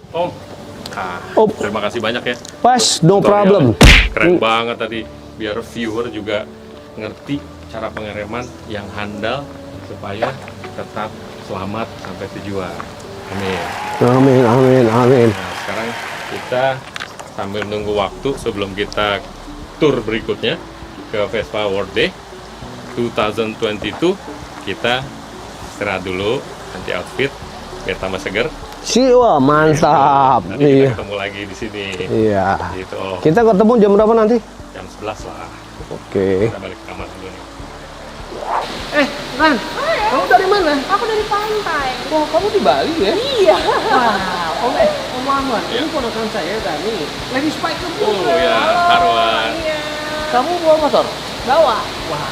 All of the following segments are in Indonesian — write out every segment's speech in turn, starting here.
Om. Terima kasih banyak ya. Pas, no problem. Keren banget tadi. Biar viewer juga ngerti cara pengereman yang handal supaya tetap selamat sampai tujuan. Amin. Amin, amin, amin. Nah, sekarang kita sambil nunggu waktu sebelum kita tour berikutnya ke Vespa World Day 2022, kita istirahat dulu, ganti outfit biar tambah seger. Wah, mantap. Nanti Iya. kita ketemu lagi di sini. Iya. Gitu. Kita ketemu jam berapa nanti? Jam 11 lah. Oke. Kita balik ke kamar dulu nih. Ran, kamu dari mana? Aku dari pantai. Wah, kamu di Bali ya? Iya. Wah, Om Ahmad, ini ponakan saya Dani. Lagi spike ke Oh ya, Harwan. Iya. Kamu bawa motor? Bawa. Wah,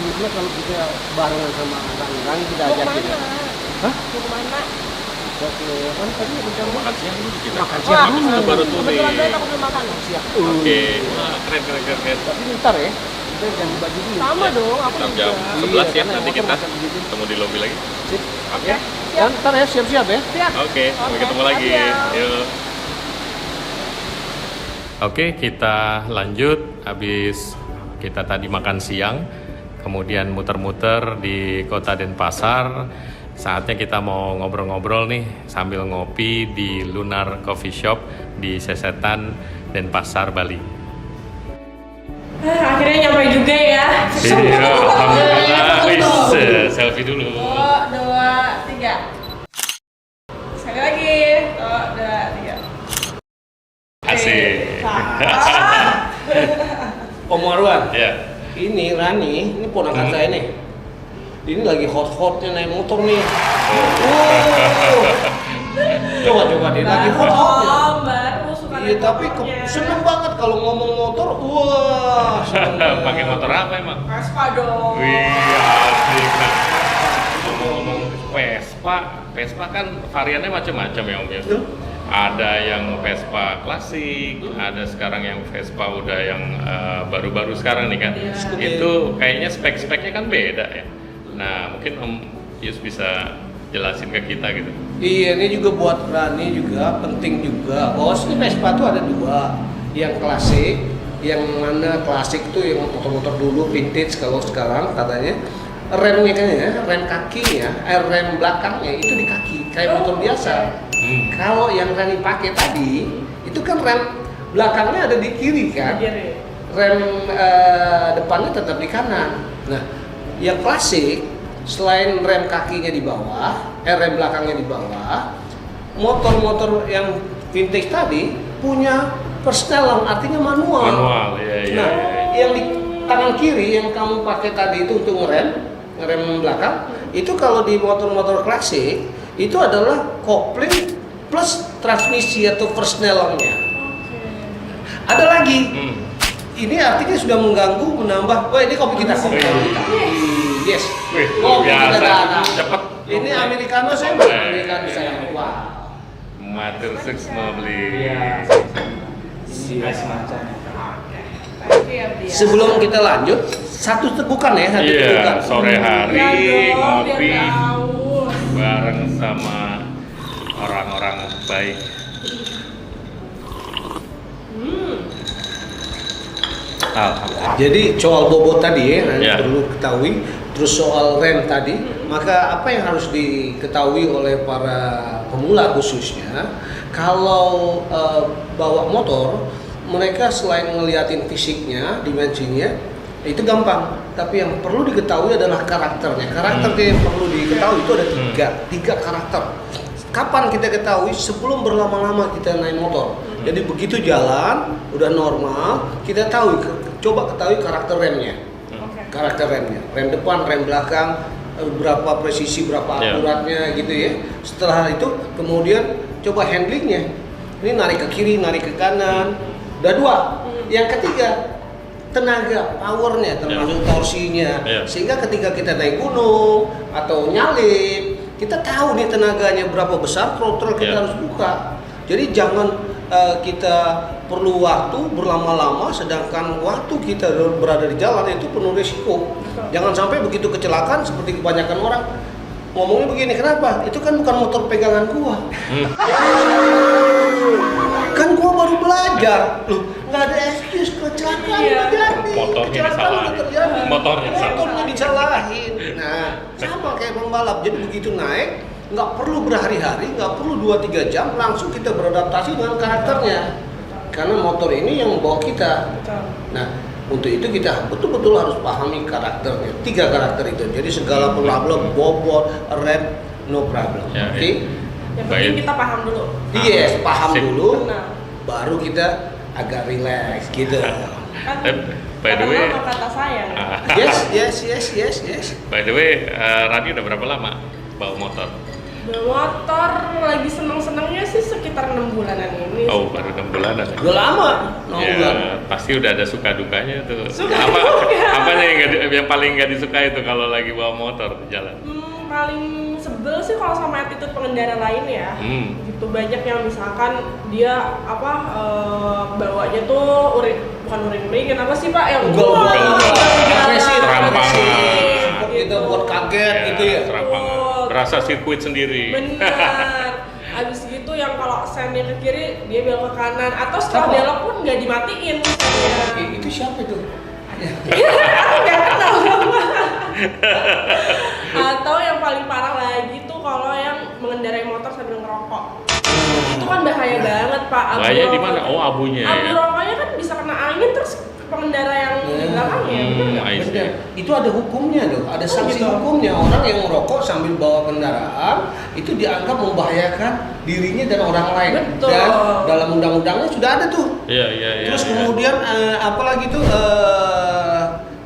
gimana kalau kita barengan sama Rang kita Mau ajakin? kemana? Hah? Mau kemana? Kan tadi rencana Makan siang dulu kita. Makan siang Habis dulu. itu baru tuh nih. Kebetulan banget aku belum makan. siang. Oke. Wah, keren. Tapi ntar ya, kita ganti baju dulu. Sama dong, aku Ntar juga. jam 11 ya, karena nanti motor kita makan begitu. ketemu di lobby lagi. Sip. Oke. Dan ntar ya siap-siap ya. Siap. Oke, sampai Oke, ketemu lagi. makasih ya. Yuk. Oke, kita lanjut. Habis kita tadi makan siang, kemudian muter-muter di kota Denpasar. Saatnya kita mau ngobrol-ngobrol nih sambil ngopi di Lunar Coffee Shop di Sesetan, Denpasar, Bali. Akhirnya nyampe juga ya. Iya, alhamdulillah. Wis, selfie dulu. 2, 3. Sekali lagi. 2, 3. Asik. Om Marwan, Ya. ini Rani, ini ponakan saya nih. Ini lagi hot-hotnya naik motor nih. Coba dia lagi hot-hotnya. Baru suka Iya, naik tapi motornya. seneng banget kalau ngomong motor. Wah, seneng banget. Pakai motor apa emang? Vespa dong. Wih, asik. Nah, ngomong-ngomong Vespa kan variannya macam-macam ya Om ya. Ada yang Vespa klasik, ada sekarang yang Vespa udah yang baru-baru sekarang nih kan. Itu kayaknya spek-speknya kan beda ya. Nah, mungkin Om Yus bisa jelasin ke kita gitu. Iya, ini juga buat Rani juga penting juga. Bahwa ini Vespa tuh ada dua, yang klasik, yang mana klasik tuh yang motor-motor dulu vintage kalau sekarang katanya remnya kan ya, rem kakinya, rem belakangnya itu di kaki kayak motor biasa. Kalau yang Rani pakai tadi itu kan rem belakangnya ada di kiri kan, rem depannya tetap di kanan. Nah, yang klasik selain rem kakinya di bawah, rem belakangnya di bawah, motor-motor yang vintage tadi punya persnelan, artinya manual. Manual, iya. Nah, yang di tangan kiri yang kamu pakai tadi itu untuk ngerem belakang, itu kalau di motor-motor klasik itu adalah kopling plus transmisi atau persnelannya. Ada lagi. Ini artinya sudah mengganggu, menambah. Wah, ini kopi kita. Yes. Wih, Kopi luar kita biasa. ada. Cepet. Ini americano saya, americano saya. Wah. Matur six mau beli. Sebelum kita lanjut, satu tegukan ya, satu Iya, tegukan. sore hari ngopi Biar tahu. bareng sama orang-orang baik. Alhamdulillah. Jadi soal bobot tadi ya, Ya. perlu ketahui. Terus soal rem tadi, maka apa yang harus diketahui oleh para pemula khususnya, kalau bawa motor, mereka selain ngeliatin fisiknya, dimensinya, itu gampang. Tapi yang perlu diketahui adalah karakternya. Karakternya yang perlu diketahui itu ada tiga karakter. Kapan kita ketahui? Sebelum berlama-lama kita naik motor. Jadi begitu jalan, udah normal, kita tahu, coba ketahui karakter remnya. Karakter remnya, rem depan, rem belakang, berapa presisi, berapa akuratnya gitu ya. Setelah itu kemudian coba handlingnya. Ini narik ke kiri, narik ke kanan. Udah dua. Yang ketiga, tenaga, powernya, termasuk torsinya. Sehingga ketika kita naik gunung atau nyalip, kita tahu nih tenaganya berapa besar, throttle kita harus buka. Jadi jangan kita perlu waktu berlama-lama, sedangkan waktu kita berada di jalan itu penuh risiko. Jangan sampai begitu kecelakaan seperti kebanyakan orang ngomongnya begini, kenapa? Itu kan bukan motor pegangan gua. wajar. Loh, nggak ada excuse kecelakaan Iya. terjadi. Motornya Kecelakaan disalahin. udah terjadi. Motornya disalahin. Nah, sama kayak pembalap. Jadi begitu naik, nggak perlu berhari-hari, nggak perlu 2-3 jam, langsung kita beradaptasi dengan karakternya. Karena motor ini yang membawa kita. Betul. Nah, untuk itu kita betul-betul harus pahami karakternya. 3 karakter itu. Jadi segala problem, bobot, rem, no problem. Ya, Oke? Yang Baik. penting kita paham dulu. Yes, paham Sip. dulu, Benar. baru kita agak relax gitu. Kan By the way, kadang-kadang kata saya. Yes. by the way, Rani udah berapa lama bawa motor? Motor lagi seneng-senengnya sih sekitar 6 bulanan ini. Oh, baru 6 bulanan. Udah lama, Ya, pasti udah ada suka dukanya tuh. Suka apa duka. apanya yang paling nggak disukai itu kalau lagi bawa motor di jalan? Paling sebel sih kalau sama attitude pengendara lain ya. Gitu banyak yang misalkan dia bawanya tuh bukan uring-uringan apa sih Pak yang agresif, Serampangan. kita buat kaget gitu ya. Serampangan. Berasa sirkuit sendiri. Benar. Abis gitu yang kalau sennya ke kiri dia belok ke kanan atau setelah Siapa? belok pun nggak dimatiin sennya. Itu siapa itu? Aku nggak kenal. Atau yang paling parah lagi tuh kalau yang mengendarai motor sambil ngerokok. Itu kan bahaya banget Pak. Abu Bahaya di rokok- mana? Oh, abunya Abu ya. rokoknya kan bisa kena angin terus ke pengendara yang di belakangnya. bener nggak? I see. Benar. Itu ada hukumnya loh, ada sanksi gitu. hukumnya. Orang yang merokok sambil bawa kendaraan itu dianggap membahayakan dirinya dan orang lain. Betul. Dan dalam undang-undangnya sudah ada tuh. Iya. Terus iya. kemudian apa lagi tuh?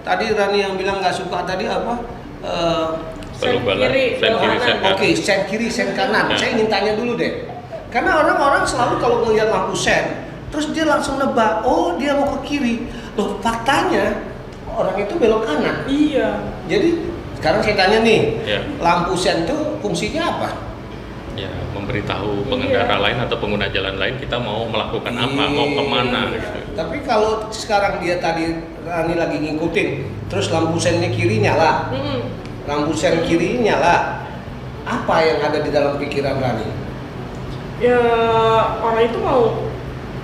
Tadi Rani yang bilang nggak suka tadi apa? Belum Sen balas. kiri, Sen kiri, belok sen kanan. kanan. Oke, sen kiri, sen kanan. Nah. Saya ingin tanya dulu deh. Karena orang-orang selalu kalau melihat lampu sen, terus dia langsung nebak, oh dia mau ke kiri. Loh, faktanya orang itu belok kanan. Iya. Jadi sekarang saya tanya nih, Ya. lampu sen itu fungsinya apa? Ya, memberitahu pengendara lain atau pengguna jalan lain kita mau melakukan apa, mau kemana gitu. Tapi kalau sekarang dia tadi Rani lagi ngikutin, terus lampu sennya kiri nyala, lampu sen kiri nyala, apa yang ada di dalam pikiran Rani? Ya orang itu mau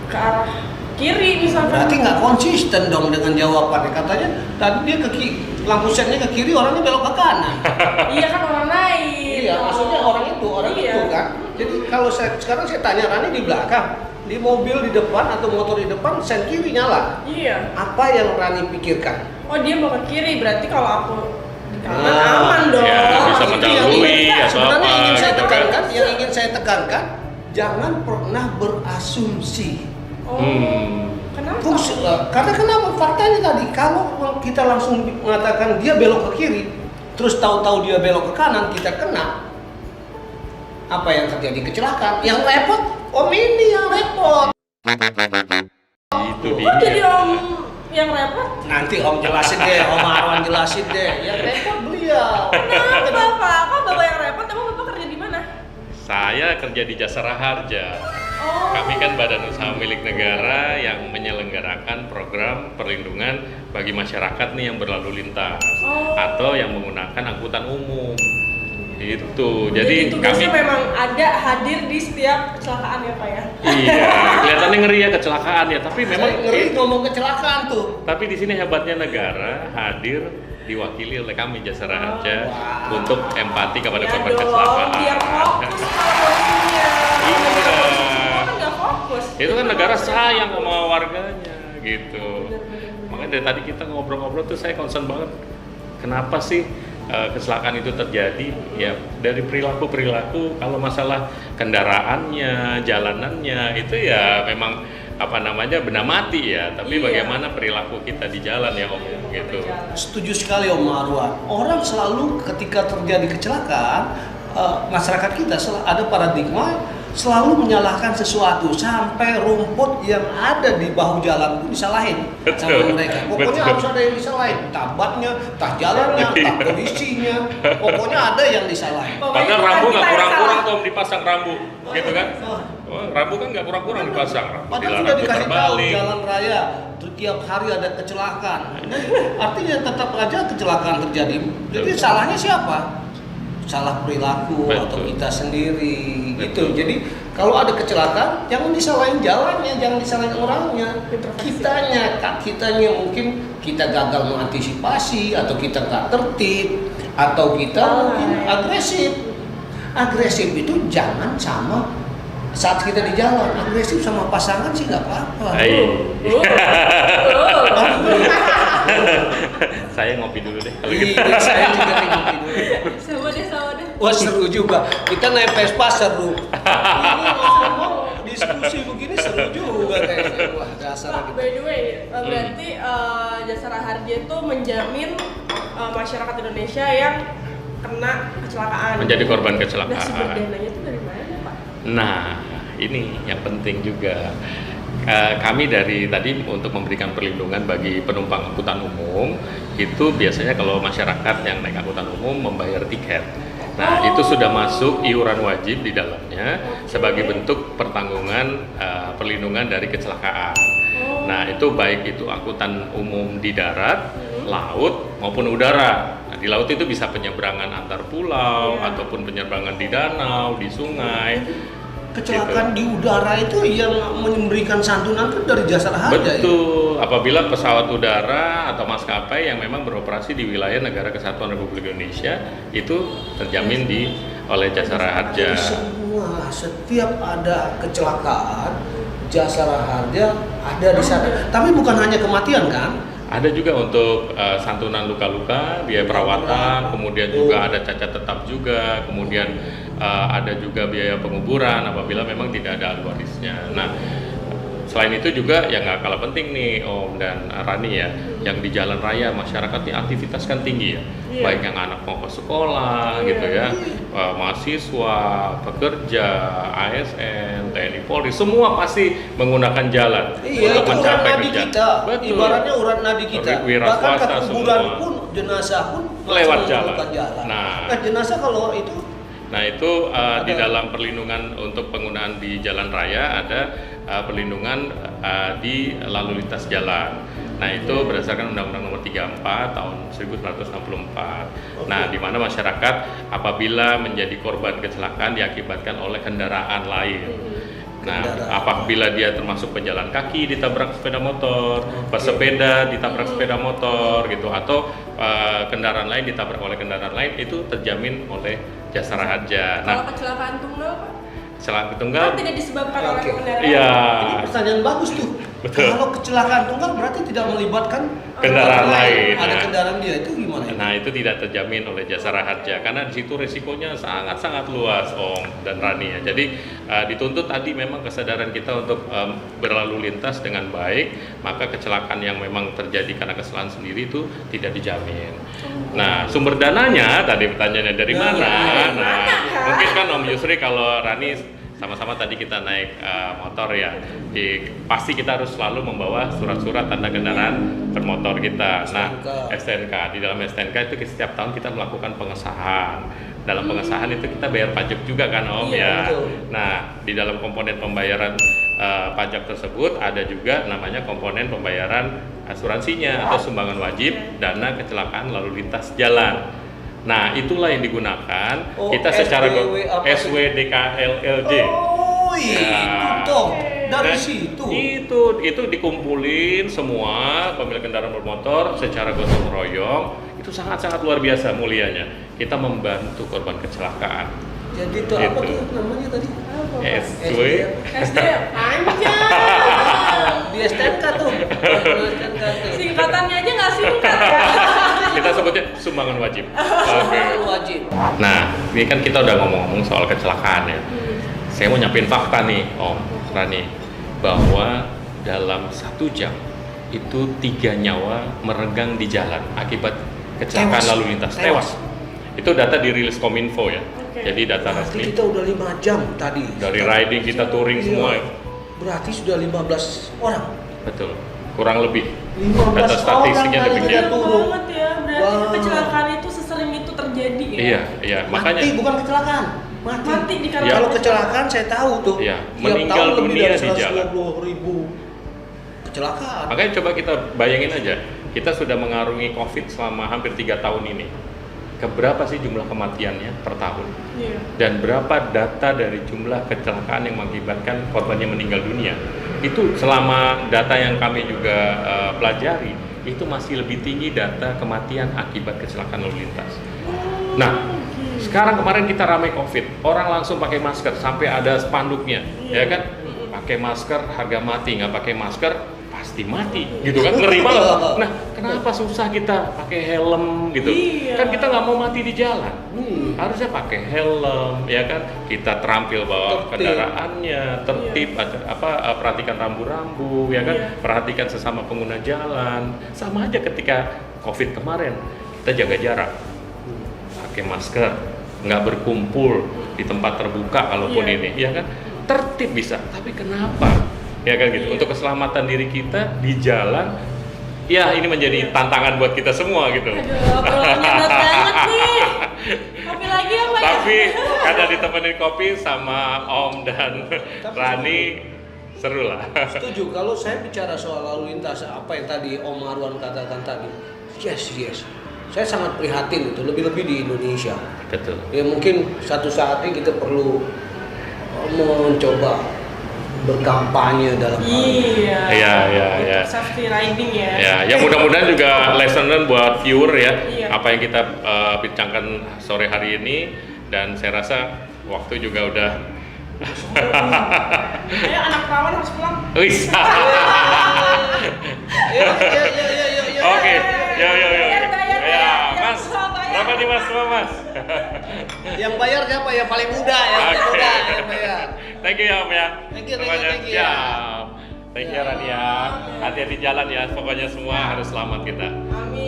ke arah kiri misalkan. Berarti nggak konsisten dong dengan jawabannya. Katanya tadi dia lampu sennya ke kiri, orangnya belok ke kanan. Iya kan orang lain. Iya, maksudnya orang itu Iya. kan. Jadi kalau sekarang saya tanya Rani di belakang, di mobil di depan atau motor di depan sen kiri nyala. Iya. Apa yang Rani pikirkan? Oh dia mau ke kiri berarti kalau aku di kanan Ah, aman dong. ya, bisa Itu yang mendahului ingin- atau sebenarnya apa ingin saya gitu kan. tekankan, yang ingin saya tekankan, jangan pernah berasumsi. Oh. Kenapa? Karena kenapa? Faktanya tadi, kalau kita langsung mengatakan dia belok ke kiri, terus tahu-tahu dia belok ke kanan, kita kena. Apa yang terjadi? Kecelakaan. Yang repot, Om ini yang repot. Itu Kok jadi dia. om yang repot? Nanti Om jelasin deh, Om Arwan jelasin deh. Yang repot beliau. Kenapa Pak? Kok bapak yang repot? Emang bapak kerja di mana? Saya kerja di Jasa Raharja. Oh. Kami kan badan usaha milik negara yang menyelenggarakan program perlindungan bagi masyarakat nih yang berlalu lintas Oh. atau yang menggunakan angkutan umum. Itu. Jadi tugasnya kami memang ada hadir di setiap kecelakaan ya Pak ya? iya, kelihatannya ngeri ya kecelakaan ya, tapi memang Saya ngeri ngomong kecelakaan tuh. tapi di sini hebatnya negara hadir diwakili oleh kami Jasa Raharja Wow. untuk empati kepada Ya korban dong, kecelakaan. biar fokus kalau polisinya. Iya. Semua kan nggak fokus. Itu kan negara sayang sama warganya gitu. Bener. Makanya dari tadi kita ngobrol-ngobrol tuh saya concern banget. Kenapa sih kecelakaan itu terjadi? Ya dari perilaku kalau masalah kendaraannya, jalanannya itu ya memang apa namanya benda mati ya. Tapi Iya. bagaimana perilaku kita di jalan ya Om gitu. Setuju sekali Om Arwan. Orang selalu ketika terjadi kecelakaan, masyarakat kita ada paradigma selalu menyalahkan sesuatu sampai rumput yang ada di bahu jalan pun disalahin sama Betul. mereka. Pokoknya Betul. harus ada yang disalahin, entah batnya, entah jalannya, entah polisinya. Pokoknya ada yang disalahin. Pokoknya Padahal bukan rambu kita nggak yang kurang-kurang salah. Tom dipasang rambu, gitu kan? Oh. Oh, rambu kan nggak kurang-kurang dipasang. Rambu Padahal dilarang sudah dikasih putar tahu balik. jalan raya tiap hari ada kecelakaan. Artinya tetap aja kecelakaan terjadi. Jadi Betul. salahnya siapa? Salah perilaku Betul. atau kita sendiri gitu. Betul. Jadi Kalau ada kecelakaan, jangan disalahin jalannya, jangan disalahin orangnya. Kitanya mungkin kita gagal mengantisipasi, atau kita nggak tertib, atau kita mungkin agresif. Agresif itu jangan sama saat kita di jalan. Agresif sama pasangan sih nggak apa-apa. Saya ngopi dulu deh kalau gitu. Iya, saya juga ngopi dulu. Sama deh. Wah, seru juga. Kita naik Vespa seru. Ini ngomong diskusi begini seru juga kayaknya. Wah, dasar Pak, by the way, berarti Jasara Harja itu menjamin masyarakat Indonesia yang kena kecelakaan. Menjadi korban Nah, kecelakaan. sumber dananya itu dari mana, Pak? Nah, ini yang penting juga. Kami dari tadi untuk memberikan perlindungan bagi penumpang angkutan umum, itu biasanya kalau masyarakat yang naik angkutan umum membayar tiket. Nah, itu sudah masuk iuran wajib di dalamnya sebagai bentuk pertanggungan perlindungan dari kecelakaan. Nah, itu baik itu angkutan umum di darat, laut maupun udara. Nah, di laut itu bisa penyeberangan antar pulau ataupun penyeberangan di danau, di sungai. Kecelakaan di udara itu yang memberikan santunan itu dari Jasara Harja. Betul, apabila pesawat udara atau maskapai yang memang beroperasi di wilayah Negara Kesatuan Republik Indonesia itu terjamin oleh Jasara Harja. Semua setiap ada kecelakaan Jasara Harja ada di sana. Tapi bukan hanya kematian kan? Ada juga untuk santunan luka-luka, biaya perawatan, kemudian juga ada cacat tetap juga, kemudian ada juga biaya penguburan apabila memang tidak ada ahli warisnya. Nah, selain itu juga yang nggak kalah penting nih Om dan Rani ya, yang di jalan raya masyarakat nih aktivitas kan tinggi ya, baik yang anak mau ke sekolah gitu ya, mahasiswa, pekerja, ASN, TNI Polri, semua pasti menggunakan jalan untuk mencapai kerjaan. Betul. Ibaratnya urat nadi kita. Wira Bahkan swasta ke kuburan semua. pun jenazah pun Lewat menggunakan jalan. Nah, jenazah kalau itu di dalam perlindungan untuk penggunaan di jalan raya ada perlindungan di lalu lintas jalan. Nah, itu berdasarkan Undang-Undang Nomor 34 Tahun 1964. Nah, di mana masyarakat apabila menjadi korban kecelakaan diakibatkan oleh kendaraan lain. Nah, apabila dia termasuk pejalan kaki ditabrak sepeda motor, pesepeda ditabrak sepeda motor gitu, atau kendaraan lain ditabrak oleh kendaraan lain, itu terjamin oleh Jasara Harja. Kalau kecelakaan tunggal, Pak? Kecelakaan tunggal Kan tidak disebabkan oleh kendaraan. Iya. Ini pertanyaan bagus tuh. Betul. Kalau kecelakaan tunggal berarti tidak melibatkan Kendaraan lain. Ada Nah. kendaraan dia itu gimana? Nah, itu tidak terjamin oleh Jasara Harja karena di situ resikonya sangat-sangat luas, Om dan Rani ya. Jadi dituntut tadi memang kesadaran kita untuk berlalu lintas dengan baik, maka kecelakaan yang memang terjadi karena kesalahan sendiri itu tidak dijamin. Nah, sumber dananya tadi pertanyaannya dari mana? Nah, mungkin kan Om Yusri kalau Rani sama-sama tadi kita naik motor ya, pasti kita harus selalu membawa surat-surat tanda kendaraan bermotor kita. Nah, STNK, di dalam STNK itu setiap tahun kita melakukan pengesahan. Dalam pengesahan itu kita bayar pajak juga kan Om ya. Betul. Nah, di dalam komponen pembayaran pajak tersebut ada juga namanya komponen pembayaran asuransinya atau sumbangan wajib dana kecelakaan lalu lintas jalan. Nah, itulah yang digunakan kita secara SWDKLLJ. Oh iya, itu toh dari Dan situ. Itu dikumpulin semua pemilik kendaraan bermotor secara gotong royong. Itu sangat-sangat luar biasa mulianya. Kita membantu korban kecelakaan. Jadi itu apa tuh namanya tadi? SW. SD panjang. Di STNK tuh. Singkatannya aja nggak singkat ya. Kita sebutnya sumbangan wajib. Oke. Wajib. Nah, ini kan kita udah ngomong-ngomong soal kecelakaan ya. Saya mau nyampein fakta nih, Om Rani, bahwa dalam 1 jam itu 3 nyawa meregang di jalan akibat kecelakaan Tewas. lalu lintas. Tewas. Itu data dirilis Kominfo ya. Jadi data Berarti resmi kita udah 5 jam tadi. dari riding kita touring Iya. semua ya. Berarti sudah 15 orang. Betul. Kurang lebih. 15 Data statistiknya orang demikian. tadi turun. Banget ya, berarti Wah. kecelakaan itu sesering itu terjadi ya. Iya, makanya Mati bukan kecelakaan. Mati dikarenakan Kalau kecelakaan saya tahu tuh. Iya, tiap meninggal tahun lebih dunia dari di jalan. 120.000 kecelakaan. Makanya coba kita bayangin aja, kita sudah mengarungi COVID selama hampir 3 tahun ini. keberapa sih jumlah kematiannya per tahun, Iya. dan berapa data dari jumlah kecelakaan yang mengakibatkan korbannya meninggal dunia. Itu selama data yang kami juga pelajari, itu masih lebih tinggi data kematian akibat kecelakaan lalu lintas. Nah, sekarang kemarin kita ramai COVID, orang langsung pakai masker, sampai ada spanduknya, ya kan? Pakai masker harga mati, nggak pakai masker pasti mati, gitu kan? Ngeri banget. Nah, kenapa susah kita pakai helm gitu? Iya. Kan kita nggak mau mati di jalan. Harusnya pakai helm, ya kan? Kita terampil bawa Tertib. kendaraannya, tertib, perhatikan rambu-rambu, ya kan? Iya. Perhatikan sesama pengguna jalan. Sama aja ketika COVID kemarin, kita jaga jarak, pakai masker, nggak berkumpul di tempat terbuka kalaupun Iya. ini, ya kan? Tertib bisa, tapi kenapa? Ya kan gitu. Iya. Untuk keselamatan diri kita di jalan, ya ini menjadi tantangan buat kita semua gitu. Aduh, obrolannya berat banget nih. Kopi lagi apa ya? Tapi karena ditemenin kopi sama Om dan Rani, seru lah. Setuju. Kalau saya bicara soal lalu lintas, apa yang tadi Om Marwan katakan tadi, yes. Saya sangat prihatin itu, lebih-lebih di Indonesia. Betul. Ya mungkin satu saatnya kita perlu mencoba berkampanye dalam hal ini. Iya. Iya. Safety riding ya. Ya mudah-mudahan juga lesson learned buat viewer ya, Iya. apa yang kita bincangkan sore hari ini, dan saya rasa waktu juga udah. Ayo anak perawan harus pulang. Wis. Oke, yo. Bayar. Ya, Mas. Semua bayar. Berapa nih Mas? Semua Mas. Yang bayar siapa? Yang paling muda ya. Paling Oke. muda yang bayar. Thank you ya Om ya. Thank you, Pokoknya, thank you. ya. Thank you Rani ya. Hati-hati jalan ya. Pokoknya semua harus selamat kita. Amin.